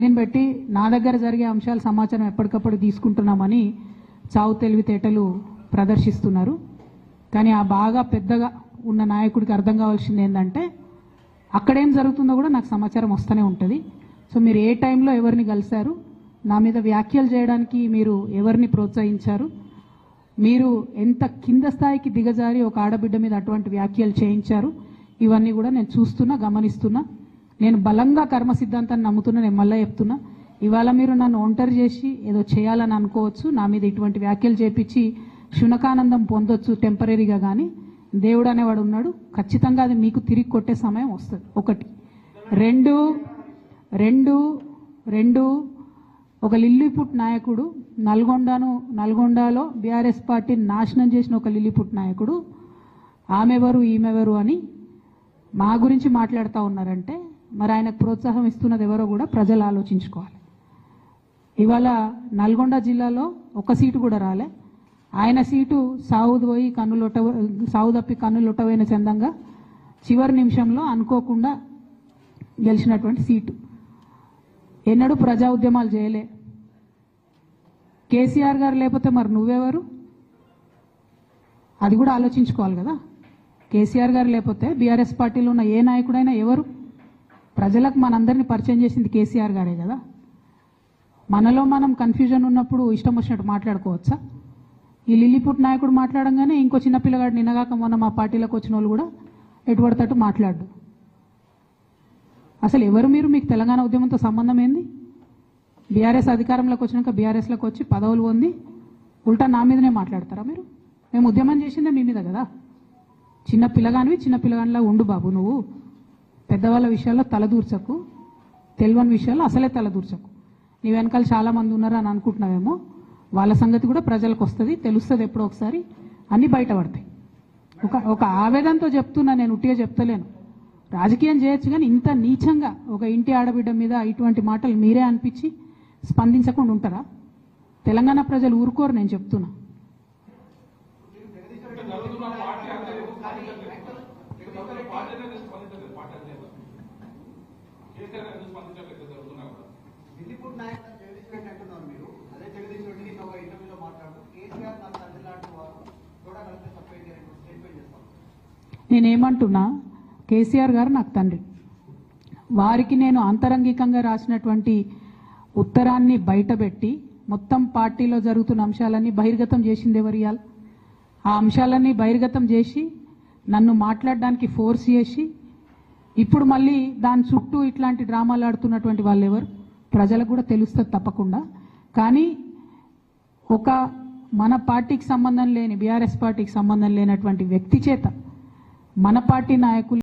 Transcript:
దీన్ని బట్టి నా దగ్గర జరిగే అంశాల సమాచారం ఎప్పటికప్పుడు తీసుకుంటున్నామని చావు తెలివితేటలు ప్రదర్శిస్తున్నారు. కానీ ఆ బాగా పెద్దగా ఉన్న నాయకుడికి అర్థం కావాల్సింది ఏంటంటే అక్కడేం జరుగుతుందో కూడా నాకు సమాచారం వస్తూనే ఉంటుంది. సో మీరు ఏ టైంలో ఎవరిని కలిశారు, నా మీద వ్యాఖ్యలు చేయడానికి మీరు ఎవరిని ప్రోత్సహించారు, మీరు ఎంత కింద స్థాయికి దిగజారి ఒక ఆడబిడ్డ మీద అటువంటి వ్యాఖ్యలు చేయించారు, ఇవన్నీ కూడా నేను చూస్తున్నా, గమనిస్తున్నా. నేను బలంగా కర్మ సిద్ధాంతాన్ని నమ్ముతున్నా. నేను మళ్ళీ చెప్తున్నా, ఇవాళ మీరు నన్ను ఒంటరి చేసి ఏదో చేయాలని అనుకోవచ్చు, నా మీద ఇటువంటి వ్యాఖ్యలు చేపించి శునకానందం పొందొచ్చు టెంపరీగా, కానీ దేవుడు అనేవాడు ఉన్నాడు. ఖచ్చితంగా అది మీకు తిరిగి కొట్టే సమయం వస్తుంది. ఒకటి. రెండు ఒక లిల్లీపుట్ నాయకుడు నల్గొండలో బీఆర్ఎస్ పార్టీని నాశనం చేసిన ఒక లిల్లీపుట్ నాయకుడు ఆమెవరు ఈమెవరు అని మా గురించి మాట్లాడుతూ ఉన్నారంటే మరి ఆయనకు ప్రోత్సాహం ఇస్తున్నది ఎవరో కూడా ప్రజలు ఆలోచించుకోవాలి. ఇవాళ నల్గొండ జిల్లాలో ఒక సీటు కూడా రాలే. ఆయన సీటు సావు తప్పి కన్నులొట్టవైన చందంగా చివరి నిమిషంలో అనుకోకుండా గెలిచినటువంటి సీటు. ఎన్నడూ ప్రజా ఉద్యమాలు చేయలే. కేసీఆర్ గారు లేకపోతే మరి నువ్వెవరు, అది కూడా ఆలోచించుకోవాలి కదా. కేసీఆర్ గారు లేకపోతే బీఆర్ఎస్ పార్టీలో ఉన్న ఏ నాయకుడైనా ఎవరు? ప్రజలకు మనందరినీ పరిచయం చేసింది కేసీఆర్ గారే కదా. మనలో మనం కన్ఫ్యూజన్ ఉన్నప్పుడు ఇష్టం వచ్చినట్టు మాట్లాడుకోవచ్చా? ఈ లిల్లీపుట్ నాయకుడు మాట్లాడంగానే ఇంకో చిన్న పిల్లగాడు నిన్నగాక మొన్న మా పార్టీలోకి వచ్చిన వాళ్ళు కూడా ఎటుపడతట్టు మాట్లాడు. అసలు ఎవరు మీరు? మీకు తెలంగాణ ఉద్యమంతో సంబంధం ఏంది? బీఆర్ఎస్ అధికారంలోకి వచ్చినాక బీఆర్ఎస్లోకి వచ్చి పదవులు పొంది ఉల్టా నా మీదనే మాట్లాడతారా మీరు? మేము ఉద్యమం చేసిందే మీ మీద కదా. చిన్న పిల్లగానిలా ఉండు బాబు. నువ్వు పెద్దవాళ్ళ విషయాల్లో తలదూర్చకు, తెలియని విషయాల్లో అసలే తలదూర్చకు. నీ వెనకాల చాలామంది ఉన్నారు అని అనుకుంటున్నావేమో, వాళ్ళ సంగతి కూడా ప్రజలకు వస్తుంది, తెలుస్తుంది. ఎప్పుడో ఒకసారి అన్నీ బయటపడతాయి. ఒక ఆవేదనతో చెప్తున్నా, నేను ఉట్టిగా చెప్తలేను. రాజకీయం చేయొచ్చు, కానీ ఇంత నీచంగా ఒక ఇంటి ఆడబిడ్డ మీద ఇటువంటి మాటలు మీరే అనిపించి స్పందించకుండా ఉంటారా? తెలంగాణ ప్రజలు ఊరుకోరు, నేను చెప్తున్నా. నేనేమంటున్నా, కేసీఆర్ గారు నాకు తండ్రి. వారికి నేను అంతరంగికంగా రాసినటువంటి ఉత్తరాన్ని బయటపెట్టి మొత్తం పార్టీలో జరుగుతున్న అంశాలన్నీ బహిర్గతం చేసింది ఎవరు? ఇయాల ఆ అంశాలన్నీ బహిర్గతం చేసి నన్ను మాట్లాడడానికి ఫోర్స్ చేసి ఇప్పుడు మళ్ళీ దాని చుట్టూ ఇట్లాంటి డ్రామాలు ఆడుతున్నటువంటి వాళ్ళు ఎవరు? ప్రజలకు కూడా తెలుస్తుంది తప్పకుండా. కానీ ఒక మన పార్టీకి సంబంధం లేని, బీఆర్ఎస్ పార్టీకి సంబంధం లేనటువంటి వ్యక్తి చేత మన పార్టీ నాయకులు